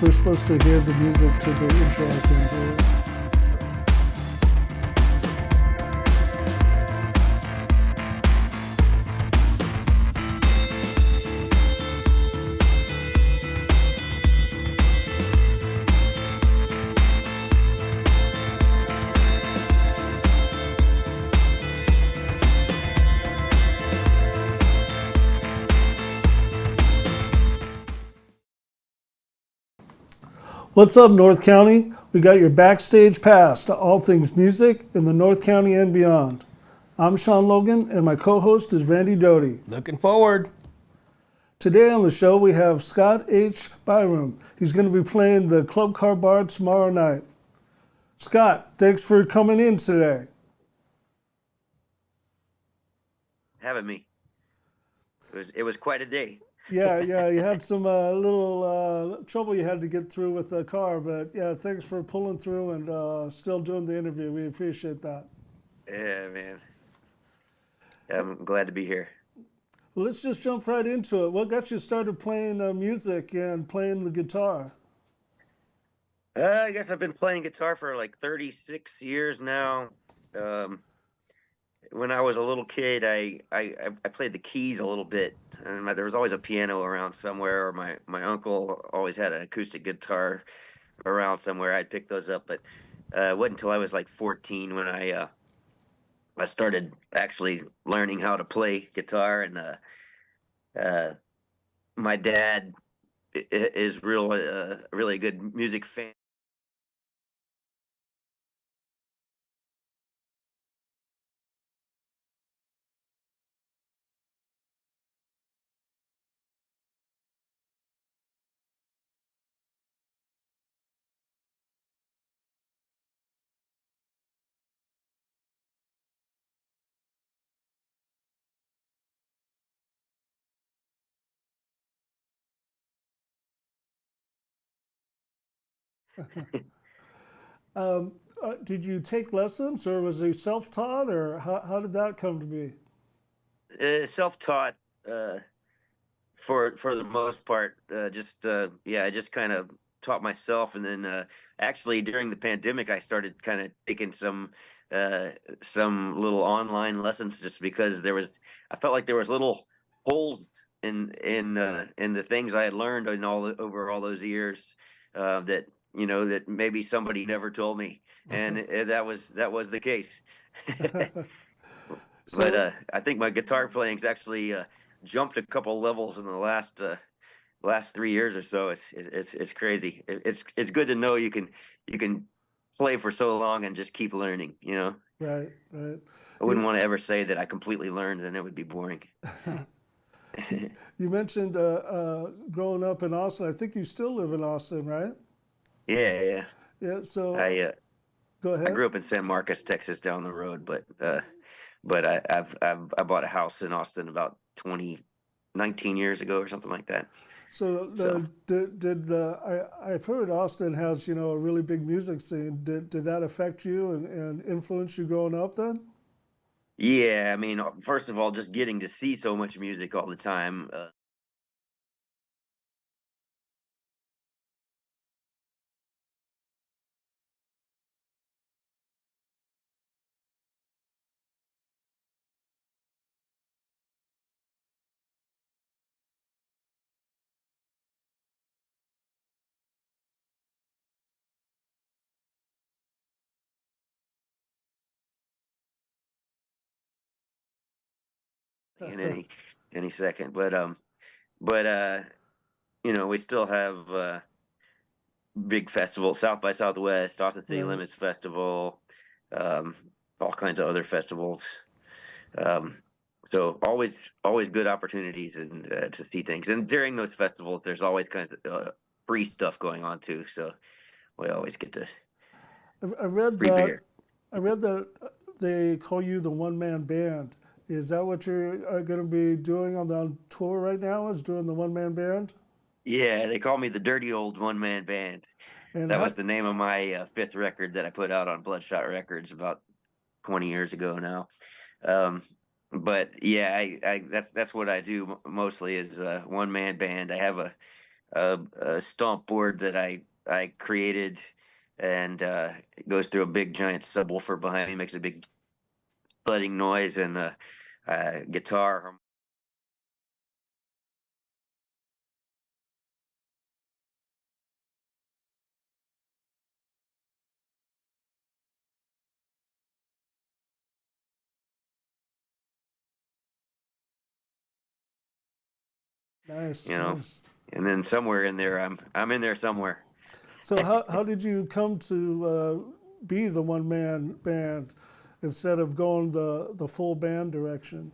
we're supposed to hear the music to the intro, I think. What's up, North County? We got your Backstage Pass to all things music in the North County and beyond. I'm Sean Logan, and my co-host is Randy Doty. Looking forward. Today on the show, we have Scott H. Biram. He's going to be playing the Club Car Bar tomorrow night. Scott, thanks for coming in today. Having me. It was quite a day. Yeah, you had some little trouble you had to get through with the car, but yeah, thanks for pulling through and still doing the interview. We appreciate that. Yeah, man. I'm glad to be here. Well, let's just jump right into it. What got you started playing music and playing the guitar? I guess I've been playing guitar for like 36 years now. When I was a little kid, I played the keys a little bit, and there was always a piano around somewhere, or my uncle always had an acoustic guitar around somewhere. I'd pick those up, but it wasn't until I was like 14 when I started actually learning how to play guitar. And my dad is really a good music fan. Did you take lessons, or was it self-taught, or how did that come to be? Self-taught, for the most part. I just kind of taught myself, and then actually during the pandemic, I started kind of taking some little online lessons, just because I felt like there was little holes in the things I had learned in over all those years, that that maybe somebody never told me, and that was the case. But So, I think my guitar playing's actually jumped a couple levels in the last 3 years or so. It's crazy. It's good to know you can play for so long and just keep learning. right, right. I wouldn't You want to ever say that I completely learned, then it would be boring. you mentioned growing up in Austin. I think you still live in Austin, right? Yeah, yeah. Yeah. So I go I ahead. grew up in San Marcos, Texas, down the road, but I bought a house in Austin about 19 years ago or something like that. So So. did I've heard Austin has a really big music scene. Did that affect you and influence you growing up then? Yeah, I mean, first of all, just getting to see so much music all the time. In any second, but we still have big festivals, South by Southwest, Austin City Right. Limits Festival, um, all kinds of other festivals. Um, so always good opportunities and to see things. And during those festivals, there's always kind of free stuff going on too. So we always get the I read free that beer. they call you the one man band. Is that what you're going to be doing on the tour right now? Is doing the one man band? Yeah, they call me the Dirty Old One Man Band. And That how? was the name of my fifth record that I put out on Bloodshot Records about 20 years ago now. Um, but yeah, I that's what I do mostly is one man band. I have a stomp board that I created, and it goes through a big giant subwoofer behind me, makes a big thudding noise, and guitar. Nice, You know, nice. and then somewhere in there, I'm in there somewhere. So how did you come to be the one man band instead of going the full band direction?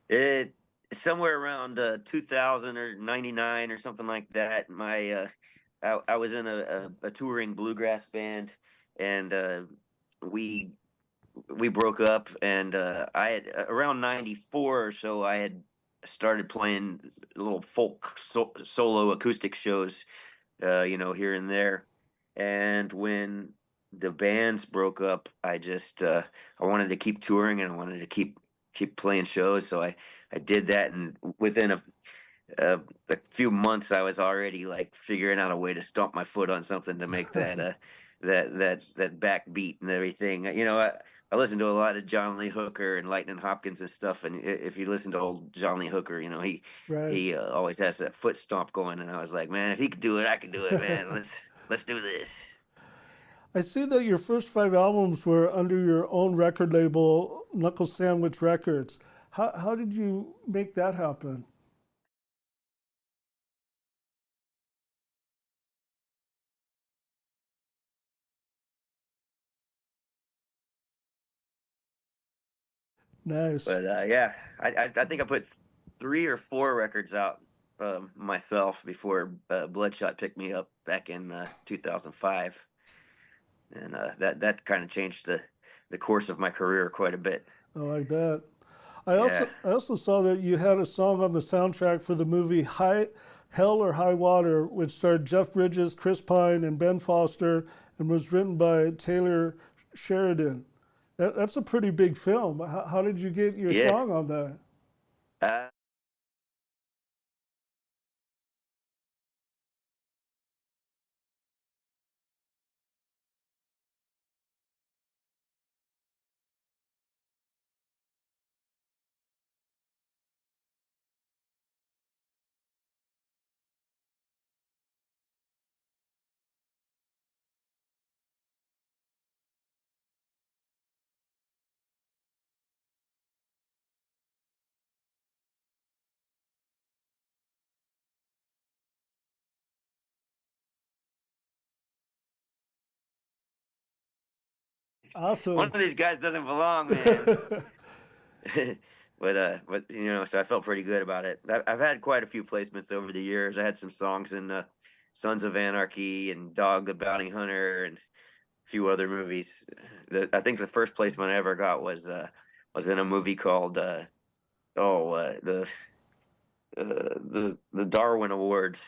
It somewhere around 2000 or 99 or something like that. I was in a touring bluegrass band, and we we broke up, and I had around 94 or so. I had started playing little solo acoustic shows, here and there. And when the bands broke up, I wanted to keep touring, and I wanted to keep playing shows. So I did that, and within a few months, I was already like figuring out a way to stomp my foot on something to make that backbeat and everything. I listened to a lot of John Lee Hooker and Lightning Hopkins and stuff. And if you listen to old John Lee Hooker, he Right. he always has that foot stomp going. And I was like, man, if he could do it, I can do it, man. Let's do this. I see that your first five albums were under your own record label, Knuckle Sandwich Records. How did you make that happen? Nice. But yeah, I think I put 3 or 4 records out myself before Bloodshot picked me up back in 2005, and that kind of changed the course of my career quite a bit. Oh, I bet. I Yeah, also I also saw that you had a song on the soundtrack for the movie High Hell or High Water, which starred Jeff Bridges, Chris Pine, and Ben Foster, and was written by Taylor Sheridan. That's a pretty big film. How did you get your yeah. song on that? Uh, One Awesome. of these guys doesn't belong, man. But so I felt pretty good about it. I've had quite a few placements over the years. I had some songs in Sons of Anarchy and Dog the Bounty Hunter and a few other movies. I think the first placement I ever got was in a movie called oh the Darwin Awards,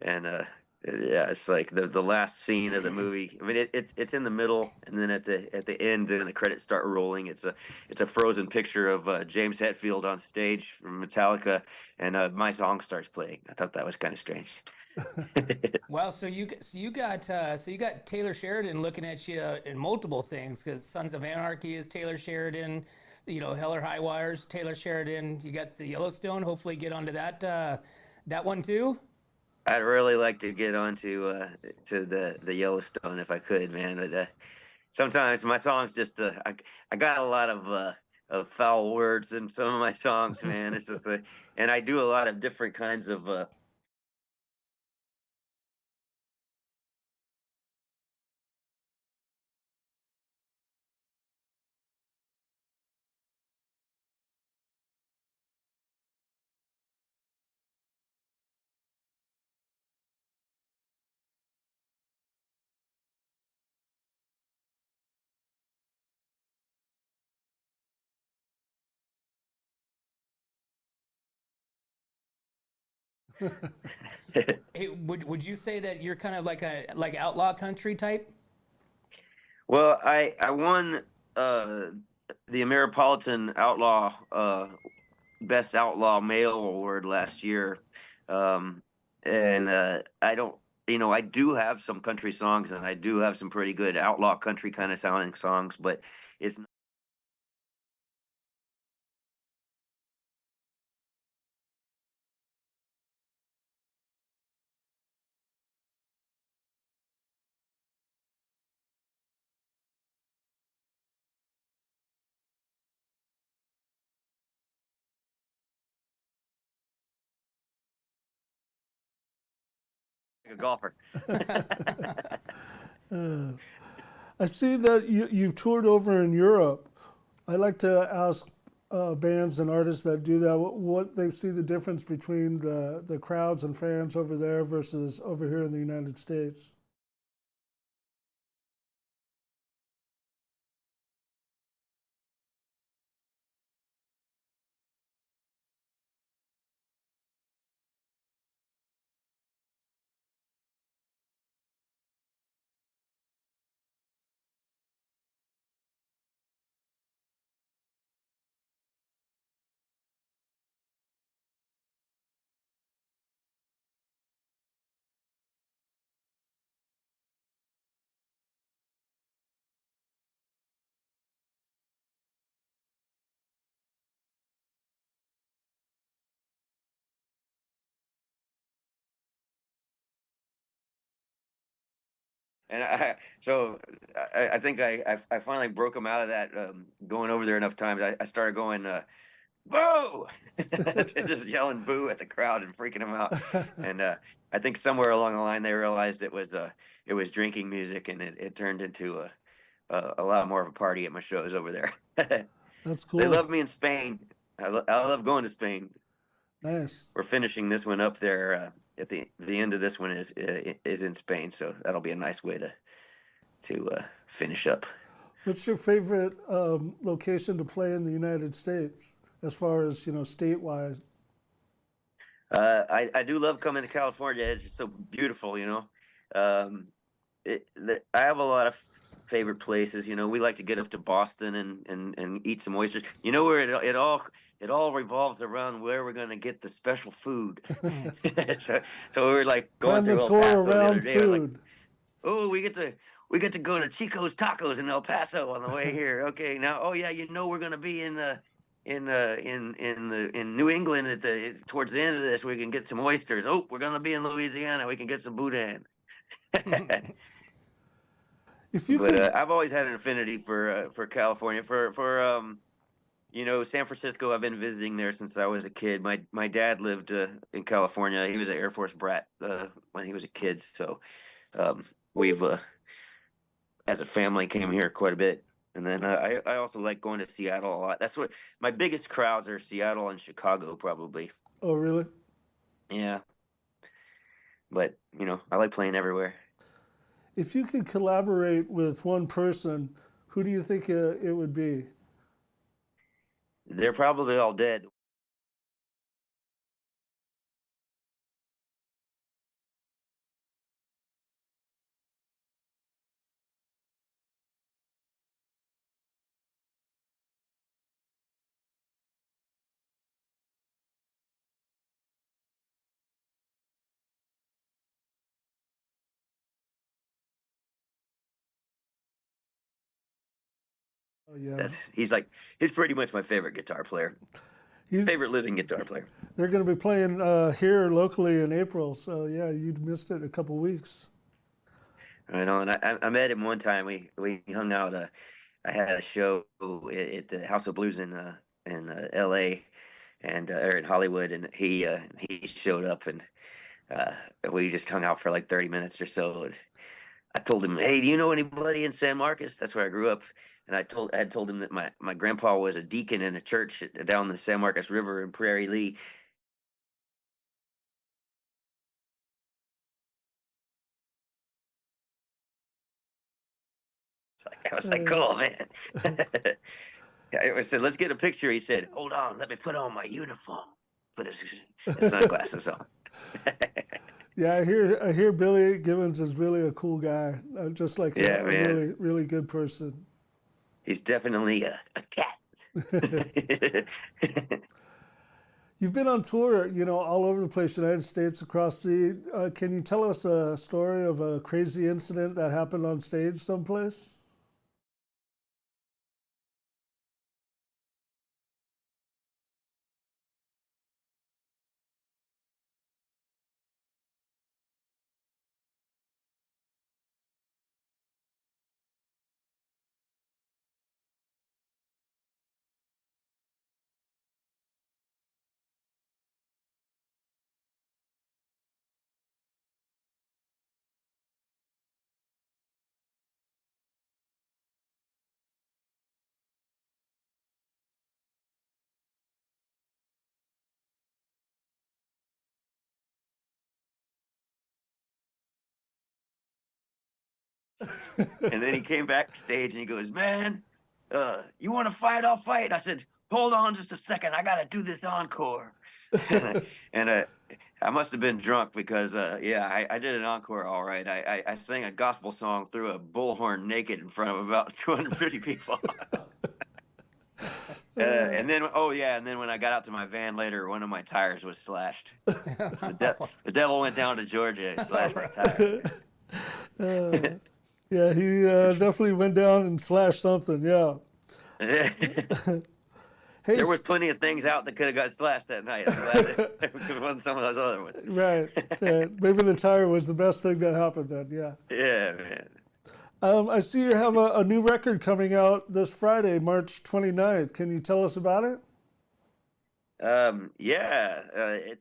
and yeah, it's like the last scene of the movie. I mean, it's in the middle, and then at the end, when the credits start rolling, it's a frozen picture of James Hetfield on stage from Metallica, and my song starts playing. I thought that was kind of strange. Well, so you got Taylor Sheridan looking at you in multiple things because Sons of Anarchy is Taylor Sheridan, Hell or High Wires, Taylor Sheridan. You got the Yellowstone. Hopefully, get onto that one too. I'd really like to get onto to the Yellowstone if I could, man. But sometimes my songs I got a lot of foul words in some of my songs, man. It's just and I do a lot of different kinds of Hey, would you say that you're kind of like a outlaw country type? well, I won uh the Ameripolitan Outlaw Best Outlaw Male Award last year. Um and I don't, I do have some country songs, and I do have some pretty good outlaw country kind of sounding songs, but it's not like a golfer. Uh, I see that you've toured over in Europe. I like to ask bands and artists that do that what they see the difference between the crowds and fans over there versus over here in the United States. And I think I finally broke him out of that, going over there enough times. I started going, boo, just yelling boo at the crowd and freaking them out. And I think somewhere along the line they realized it was drinking music, and it turned into a lot more of a party at my shows over there. That's They cool. love me in Spain. I love going to Spain. Nice. We're finishing this one up there. At the end of this one is in Spain, so that'll be a nice way to finish up. What's your favorite location to play in the United States, as far as statewide? I do love coming to California. It's just so beautiful, Um, I have a lot of favorite places. We like to get up to Boston and eat some oysters. You know where it all revolves around where we're gonna get the special food. so, so we were like going Plan the through El tour Paso the other around day. I was like, food. oh, we get to go to Chico's Tacos in El Paso on the way here. Okay, now, oh yeah, we're gonna be in New England towards the end of this. We can get some oysters. Oh, we're gonna be in Louisiana. We can get some boudin. If you But could, I've always had an affinity for California, for San Francisco. I've been visiting there since I was a kid. My dad lived in California. He was an Air Force brat when he was a kid. So we've as a family came here quite a bit. And then I also like going to Seattle a lot. That's what my biggest crowds are: Seattle and Chicago, probably. oh really? Yeah, but I like playing everywhere. If you could collaborate with one person, who do you think it would be? They're probably all dead. Oh yeah, He's pretty much my favorite guitar player, he's. favorite living guitar player. They're going to be playing here locally in April, so yeah, you'd missed it a couple weeks. I know, and I met him one time. We hung out. I had a show at the House of Blues in L.A. and or in Hollywood, and he showed up, and uh, we just hung out for like 30 minutes or so. And I told him, "Hey, do you know anybody in San Marcos? That's where I grew up." And I had told him that my grandpa was a deacon in a church down the San Marcos River in Prairie Lee. I was like, Uh, "Cool, man." I said, "Let's get a picture." He said, "Hold on, let me put on my uniform." Put his sunglasses on. yeah, I hear Billy Gibbons is really a cool guy, just like Yeah, a man. really really good person. He's definitely a cat. You've been on tour, all over the place, United States, across the. Can you tell us a story of a crazy incident that happened on stage someplace? And then he came backstage and he goes, "Man, you want to fight? I'll fight." I said, "Hold on just a second. I got to do this encore." And I must have been drunk because, yeah, I did an encore all right. I sang a gospel song through a bullhorn naked in front of about 250 people. And then, oh yeah, and then when I got out to my van later, one of my tires was slashed. The devil went down to Georgia and slashed my tire. Yeah, he definitely went down and slashed something. Yeah. Hey, There was plenty of things out that could have got slashed that night. I'm glad that it wasn't some of those other ones. right. Maybe the tire was the best thing that happened then. Yeah. Yeah, man. I see you have a new record coming out this Friday, March 29th. Can you tell us about it? Yeah, it's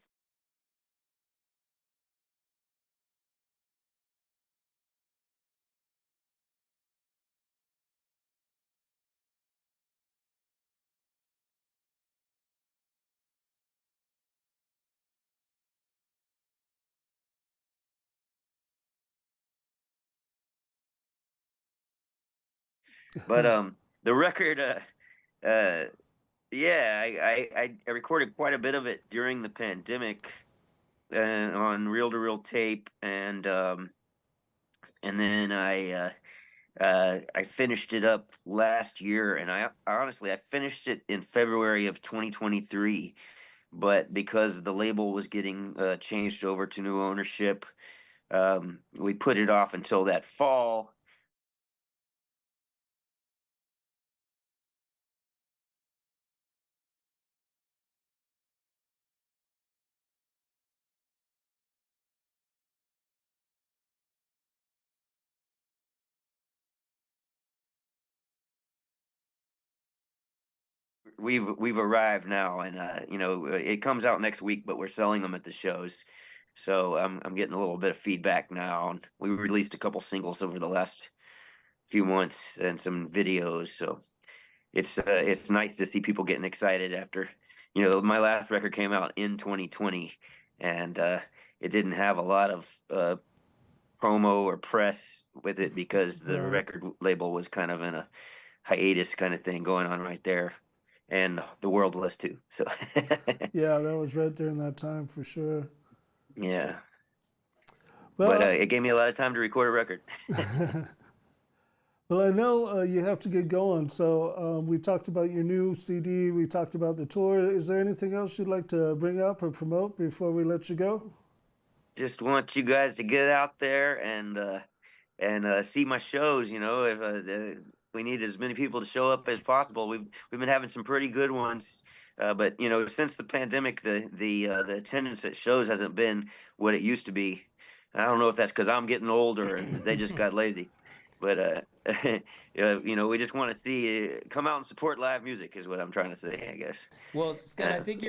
but the record, uh, yeah, I recorded quite a bit of it during the pandemic, on reel to reel tape, and then I finished it up last year, and I honestly I finished it in February of 2023, but because the label was getting changed over to new ownership, we put it off until that fall. We've arrived now, and it comes out next week, but we're selling them at the shows. So I'm getting a little bit of feedback now, and we released a couple singles over the last few months and some videos. So it's nice to see people getting excited after, my last record came out in 2020, and it didn't have a lot of promo or press with it because the Right. record label was kind of in a hiatus kind of thing going on right there, and the world was too. So Yeah, that was right during that time for sure. yeah, but Well, it gave me a lot of time to record a record. well, I know you have to get going. So we talked about your new CD. We talked about the tour. Is there anything else you'd like to bring up or promote before we let you go? Just want you guys to get out there and see my shows. If we need as many people to show up as possible. We've been having some pretty good ones, but since the pandemic, the attendance at shows hasn't been what it used to be. I don't know if that's because I'm getting older and they just got lazy, but we just want to see come out and support live music is what I'm trying to say, I guess. Well, Scott, Uh, I think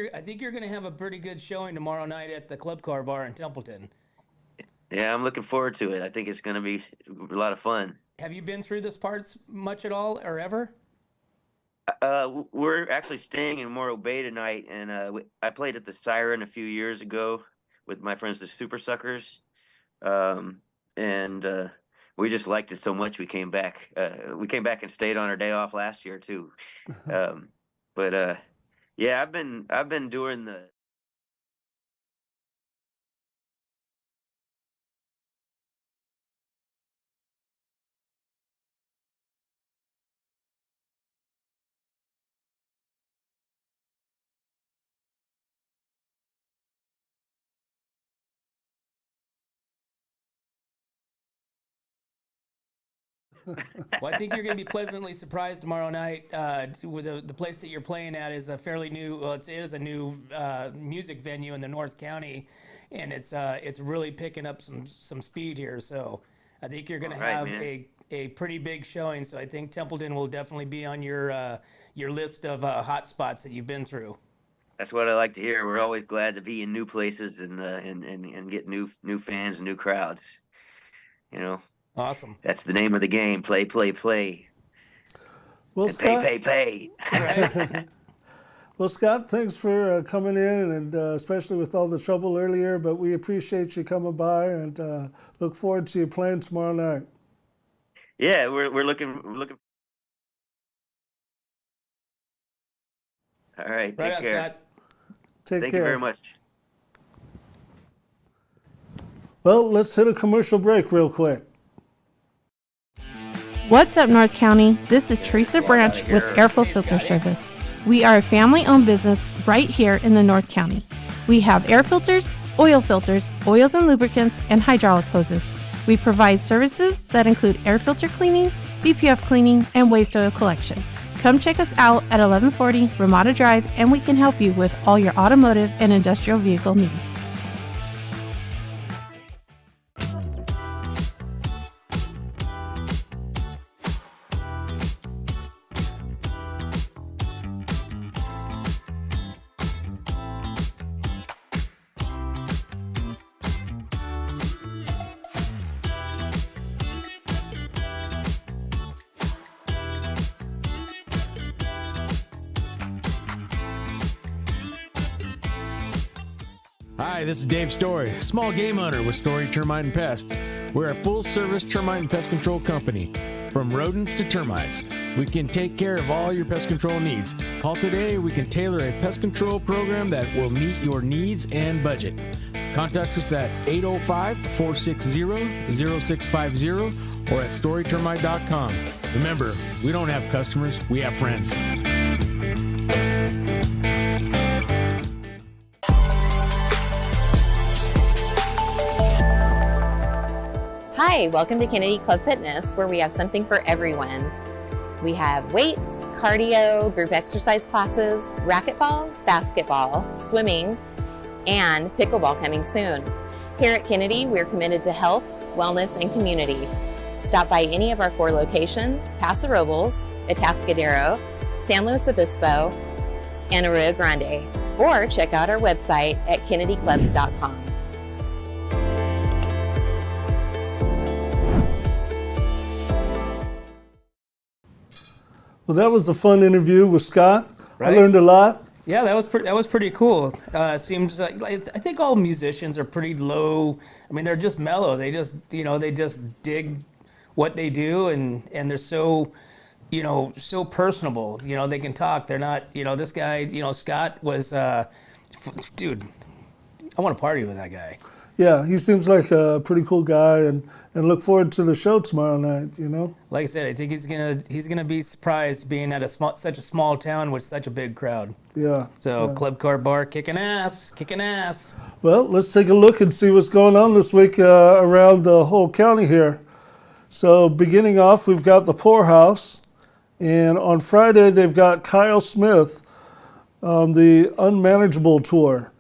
you're going to have a pretty good showing tomorrow night at the Club Car Bar in Templeton. yeah, I'm looking forward to it. I think it's going to be a lot of fun. Have you been through this parts much at all or ever? We're actually staying in Morro Bay tonight, and I played at the Siren a few years ago with my friends, the Super Suckers, um, and we just liked it so much we came back. We came back and stayed on our day off last year too. Um, but yeah, I've been doing the Well, I think you're going to be pleasantly surprised tomorrow night. With the place that you're playing at is a fairly new. Well, it is a new music venue in the North County, and it's really picking up some speed here. So I think you're going to have a pretty big showing. So I think Templeton will definitely be on your list of hot spots that you've been through. That's what I like to hear. We're always glad to be in new places and get new fans and new crowds. You know. Awesome. That's the name of the game. Play, play, play. Well, And Scott, pay. Right. well, Scott, thanks for coming in, and especially with all the trouble earlier. But we appreciate you coming by, and look forward to you playing tomorrow night. Yeah, we're looking. All right. Right Take on, care. Scott. Take Thank care. you very much. Well, let's hit a commercial break real quick. What's up, North County? This is Teresa Branch with Airflow Filter Service. We are a family-owned business right here in the North County. We have air filters, oils and lubricants, and hydraulic hoses. We provide services that include air filter cleaning, DPF cleaning, and waste oil collection. Come check us out at 1140 Ramada Drive, and we can help you with all your automotive and industrial vehicle needs. Hi, this is Dave Story, small game hunter with Story Termite and Pest. We're a full-service termite and pest control company. From rodents to termites, we can take care of all your pest control needs. Call today, we can tailor a pest control program that will meet your needs and budget. Contact us at 805-460-0650 or at storytermite.com. Remember, we don't have customers, we have friends. Hi, welcome to Kennedy Club Fitness, where we have something for everyone. We have weights, cardio, group exercise classes, racquetball, basketball, swimming, and pickleball coming soon. Here at Kennedy, we're committed to health, wellness, and community. Stop by any of our 4 locations: Paso Robles, Atascadero, San Luis Obispo, and Arroyo Grande, or check out our website at kennedyclubs.com. Well, that was a fun interview with Scott. Right. I learned a lot. Yeah, that was pretty cool. Seems like I think all musicians are pretty low. I mean, they're just mellow. They just dig what they do, and they're so so personable. They can talk. They're not this guy. Scott was dude. I want to party with that guy. Yeah, he seems like a pretty cool guy, and look forward to the show tomorrow night. Like I said, I think he's gonna be surprised being at such a small town with such a big crowd. Yeah. So yeah. Club Car Bar kicking ass. Well, let's take a look and see what's going on this week around the whole county here. So beginning off, we've got the Poorhouse, and on Friday they've got Kyle Smith on the Unmanageable Tour.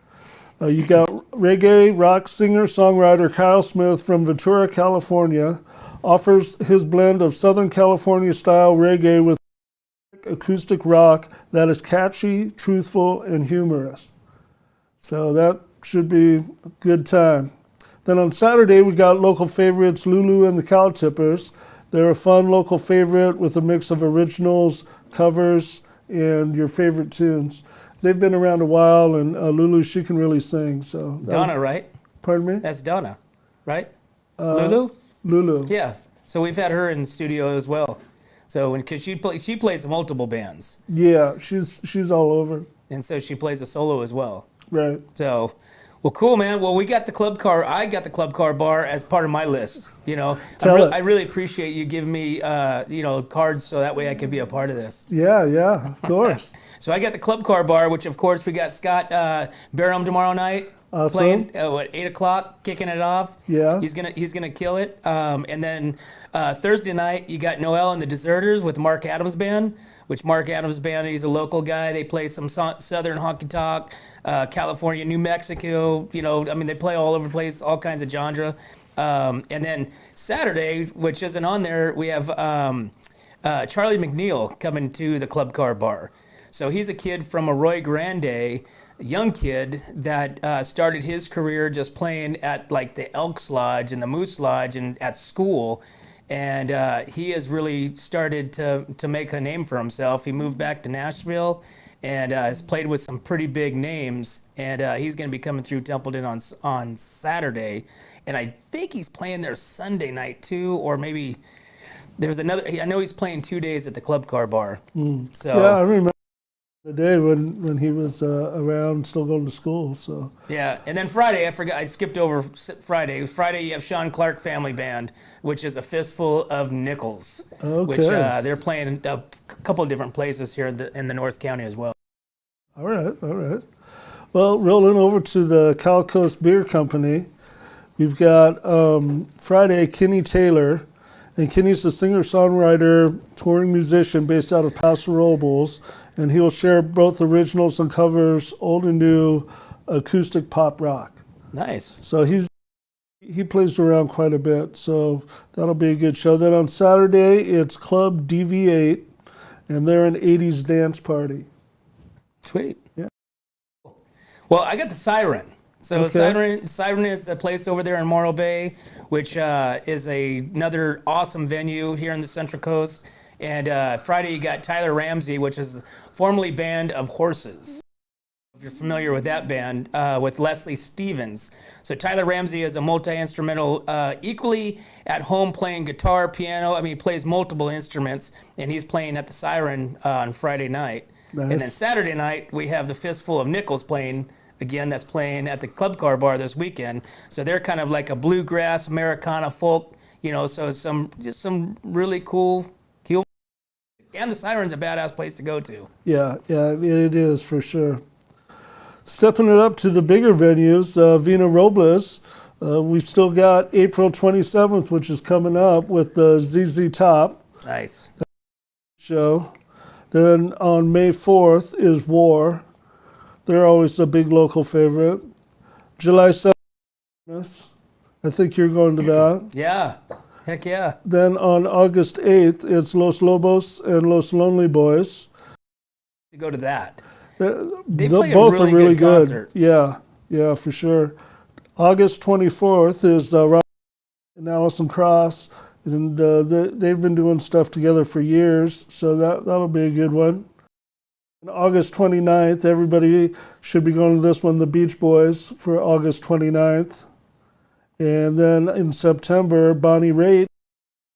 You got reggae rock singer-songwriter Kyle Smith from Ventura, California, offers his blend of Southern California style reggae with acoustic rock that is catchy, truthful, and humorous. So that should be a good time. Then on Saturday, we got local favorites Lulu and the Cow Tippers. They're a fun local favorite with a mix of originals, covers, and your favorite tunes. They've been around a while, and Lulu, she can really sing. So Donna, right? Pardon me? That's Donna, right? Lulu? Lulu. Yeah. So we've had her in the studio as well. So because she plays multiple bands. Yeah, she's all over. And so she plays a solo as well. Right. So Well, cool, man. Well, we got the club car. I got the club car bar as part of my list. I really appreciate you giving me, cards so that way I could be a part of this. Yeah, of course. So I got the club car bar, which of course we got Scott Biram tomorrow night Awesome. playing at 8:00, kicking it off. Yeah. He's gonna kill it. And then Thursday night you got Noel and the Deserters with Mark Adams Band. Which Mark Adams Band, he's a local guy. They play some Southern honky tonk, California, New Mexico. They play all over the place, all kinds of genre. And then Saturday, which isn't on there, we have Charlie McNeil coming to the Club Car Bar. So he's a kid from Arroyo Grande, a young kid that started his career just playing at like the Elks Lodge and the Moose Lodge and at school. And he has really started to make a name for himself. He moved back to Nashville and has played with some pretty big names. And he's going to be coming through Templeton on Saturday. And I think he's playing there Sunday night too, or maybe there's another. I know he's playing 2 days at the Club Car Bar. So Yeah, I remember the day when he was around, still going to school. So yeah, and then Friday, I skipped over Friday. Friday, you have Sean Clark Family Band, which is a fistful of nickels. Okay. Which they're playing a couple of different places here in the North County as well. all right. Well, rolling over to the Cal Coast Beer Company, we've got Friday Kenny Taylor, and Kenny's a singer-songwriter, touring musician based out of Paso Robles. And he'll share both originals and covers, old and new, acoustic pop rock. Nice. So he plays around quite a bit, so that'll be a good show. Then on Saturday, it's Club DV8, and they're an 80s dance party. Sweet. Yeah. Well, I got the Siren. So Okay. Siren is a place over there in Morro Bay, which is another awesome venue here in the Central Coast. And Friday you got Tyler Ramsey, which is formerly Band of Horses. If you're familiar with that band, with Leslie Stevens. So Tyler Ramsey is a multi-instrumental, equally at home playing guitar, piano. He plays multiple instruments, and he's playing at the Siren on Friday night. Nice. And then Saturday night, we have the Fistful of Nickels playing, again, that's playing at the Club Car Bar this weekend. So they're kind of like a bluegrass, Americana, folk, so some really cool. And the Siren's a badass place to go to. Yeah, it is for sure. Stepping it up to the bigger venues, Vina Robles, we've still got April 27th, which is coming up with the ZZ Top Nice. show. Then on May 4th is War. They're always a big local favorite. July 7th, I think you're going to that. Yeah. Heck yeah. Then on August 8th, it's Los Lobos and Los Lonely Boys. To go to that. They play a both really are really good good. concert. Yeah, for sure. August 24th is Rob and Allison Cross, and they've been doing stuff together for years, so that'll be a good one. And August 29th, everybody should be going to this one, the Beach Boys, for August 29th. And then in September, Bonnie Raitt,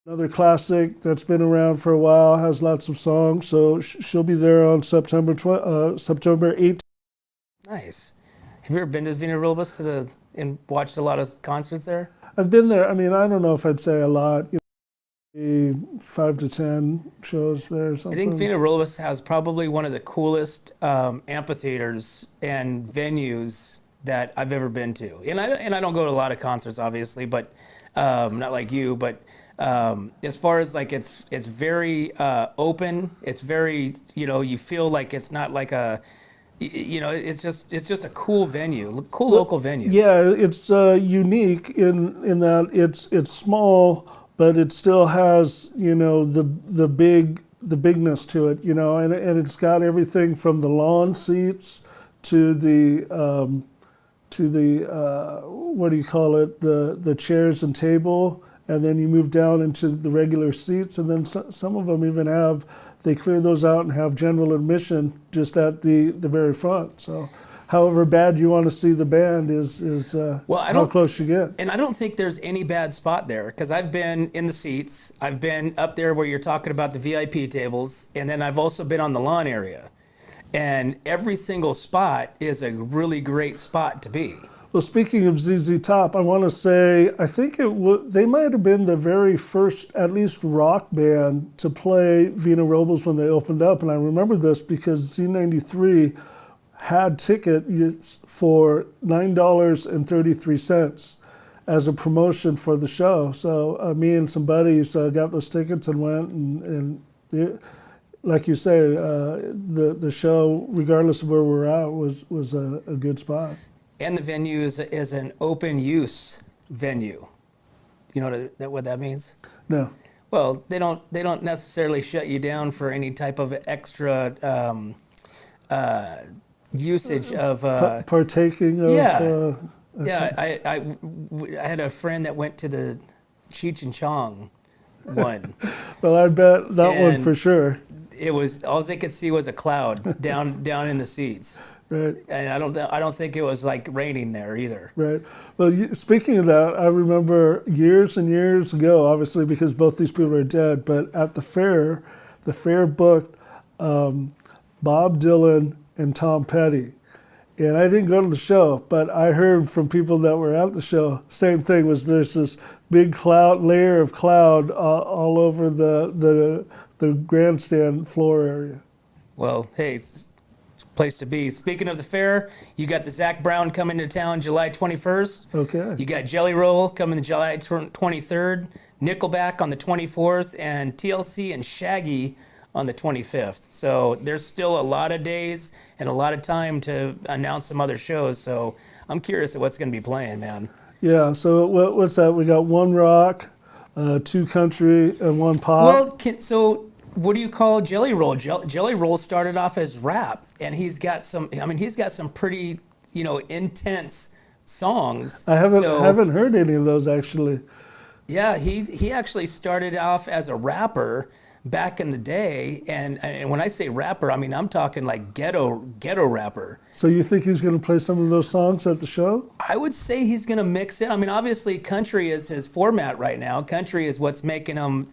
another classic that's been around for a while, has lots of songs. So she'll be there on September 18th. Nice. Have you ever been to Vina Robles and watched a lot of concerts there? I've been there. I don't know if I'd say a lot. 5 to 10 shows there or I something. think Vina Robles has probably one of the coolest amphitheaters and venues that I've ever been to. And I don't go to a lot of concerts, obviously, but not like you. But as far as like it's very open. It's very you feel like it's not like a it's just a cool venue, cool local venue. Yeah, it's unique in that it's small, but it still has the bigness to it, and it's got everything from the lawn seats to the what do you call it, the chairs and table, and then you move down into the regular seats, and then some of them even they clear those out and have general admission just at the very front. So however bad you want to see the band is how close you get. And I don't think there's any bad spot there, because I've been in the seats, I've been up there where you're talking about the VIP tables, and then I've also been on the lawn area. And every single spot is a really great spot to be. Well, speaking of ZZ Top, I want to say I think they might have been the very first, at least rock band to play Vina Robles when they opened up, and I remember this because Z93 had tickets for $9.33 as a promotion for the show. So me and some buddies got those tickets and went, and like you say, the show, regardless of where we're at, was a good spot. And the venue is an open use venue. You know what that means? No. Well, they don't necessarily shut you down for any type of extra usage of partaking of. Yeah. Yeah, I had a friend that went to the Cheech and Chong one. Well, I bet that one for sure. It was all they could see was a cloud down in the seats. Right. And I don't think it was like raining there either. Right. Well, speaking of that, I remember years and years ago, obviously because both these people are dead, but at the fair booked Bob Dylan and Tom Petty. And I didn't go to the show, but I heard from people that were at the show, same thing, was there's this big layer of cloud all over the grandstand floor area. Well, hey, it's a place to be. Speaking of the fair, you got the Zach Brown coming to town July 21st. Okay. You got Jelly Roll coming July 23rd, Nickelback on the 24th, and TLC and Shaggy on the 25th. So there's still a lot of days and a lot of time to announce some other shows. So I'm curious at what's going to be playing, man. Yeah, so what's that? We got one rock, two country, and one pop. Well, so what do you call Jelly Roll? Jelly Roll started off as rap, and he's got some pretty, intense songs. I haven't heard any of those actually. Yeah, he actually started off as a rapper back in the day, and when I say rapper, I mean I'm talking like ghetto rapper. So you think he's going to play some of those songs at the show? I would say he's going to mix it. I mean, obviously country is his format right now. Country is what's making him,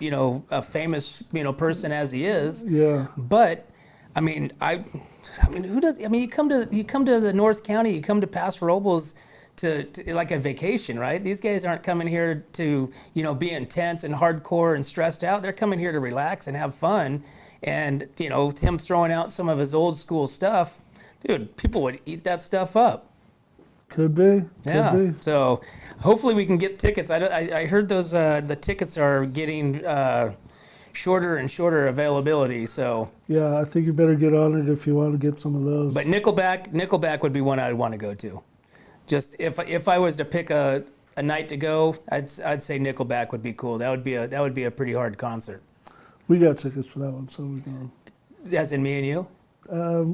a famous, person as he is. Yeah. But I mean, who does? I mean, you come to the North County, you come to Paso Robles to like a vacation, right? These guys aren't coming here to, be intense and hardcore and stressed out. They're coming here to relax and have fun. And, him throwing out some of his old school stuff, dude, people would eat that stuff up. Could be. Yeah. Could be. So hopefully we can get tickets. I heard those, the tickets are getting shorter and shorter availability. So yeah, I think you better get on it if you want to get some of those. But Nickelback would be one I'd want to go to. Just if I was to pick a night to go, I'd say Nickelback would be cool. That would be a pretty hard concert. We got tickets for that one, so we're going. As in me and you?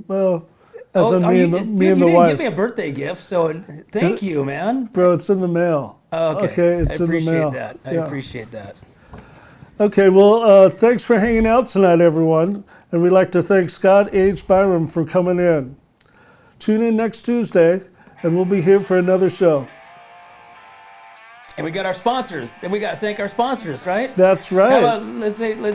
Well, as in me and the wife. You didn't give me a birthday gift, so thank you, man. Bro, it's in the mail. Oh, okay. It's in the mail. I appreciate that. Okay, well, thanks for hanging out tonight, everyone. And we'd like to thank Scott H. Biram for coming in. Tune in next Tuesday, and we'll be here for another show. And we got our sponsors. And we got to thank our sponsors, right? That's right. How about,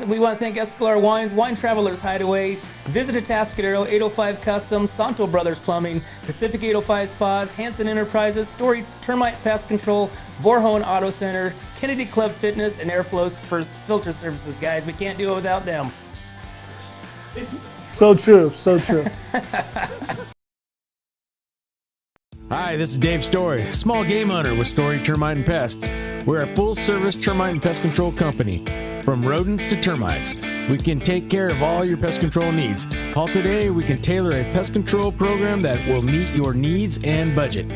we want to thank Escalar Wines, Wine Travelers Hideaway, Visit Atascadero, 805 Customs, Santo Brothers Plumbing, Pacific 805 Spas, Hanson Enterprises, Story Termite Pest Control, Borhone Auto Center, Kennedy Club Fitness, and Airflow's First Filter Services, guys. We can't do it without them. So true, so true. Hi, this is Dave Story, small game hunter with Story Termite and Pest. We're a full-service termite and pest control company. From rodents to termites, we can take care of all your pest control needs. Call today, we can tailor a pest control program that will meet your needs and budget.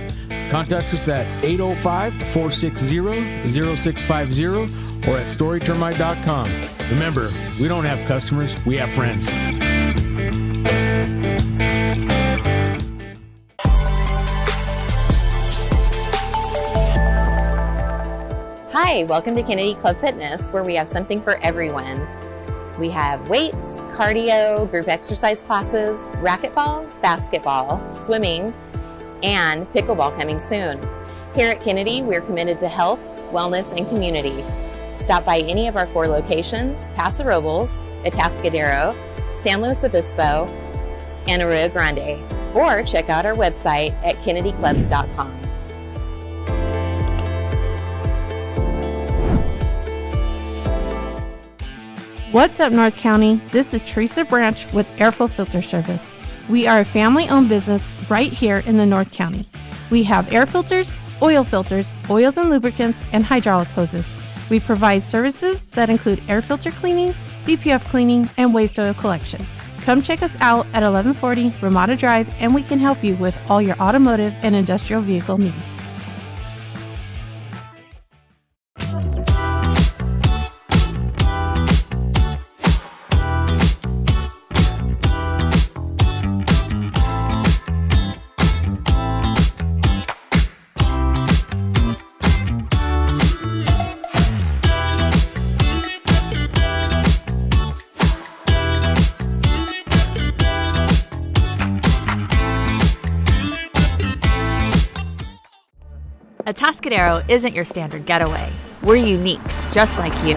Contact us at 805-460-0650 or at storytermite.com. Remember, we don't have customers, we have friends. Hi, welcome to Kennedy Club Fitness, where we have something for everyone. We have weights, cardio, group exercise classes, racquetball, basketball, swimming, and pickleball coming soon. Here at Kennedy, we're committed to health, wellness, and community. Stop by any of our 4 locations: Paso Robles, Atascadero, San Luis Obispo, and Arroyo Grande, or check out our website at kennedyclubs.com. What's up, North County? This is Teresa Branch with Airflow Filter Service. We are a family-owned business right here in the North County. We have air filters, oils and lubricants, and hydraulic hoses. We provide services that include air filter cleaning, DPF cleaning, and waste oil collection. Come check us out at 1140 Ramada Drive, and we can help you with all your automotive and industrial vehicle needs. Atascadero isn't your standard getaway. We're unique, just like you.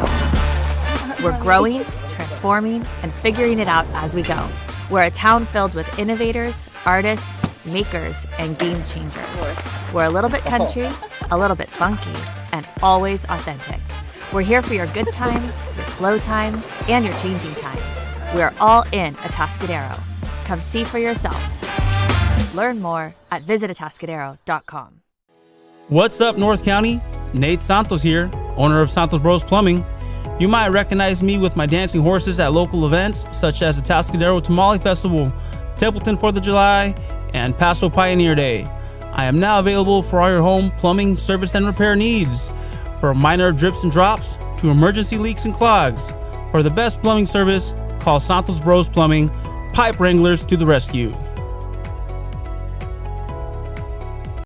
We're growing, transforming, and figuring it out as we go. We're a town filled with innovators, artists, makers, and game changers. We're a little bit country, a little bit funky, and always authentic. We're here for your good times, your slow times, and your changing times. We're all in Atascadero. Come see for yourself. Learn more at visitatascadero.com. What's up, North County? Nate Santos here, owner of Santos Bros Plumbing. You might recognize me with my dancing horses at local events such as the Atascadero Tamale Festival, Templeton 4th of July, and Paso Pioneer Day. I am now available for all your home plumbing service and repair needs, from minor drips and drops to emergency leaks and clogs. For the best plumbing service, call Santos Bros Plumbing, pipe wranglers to the rescue.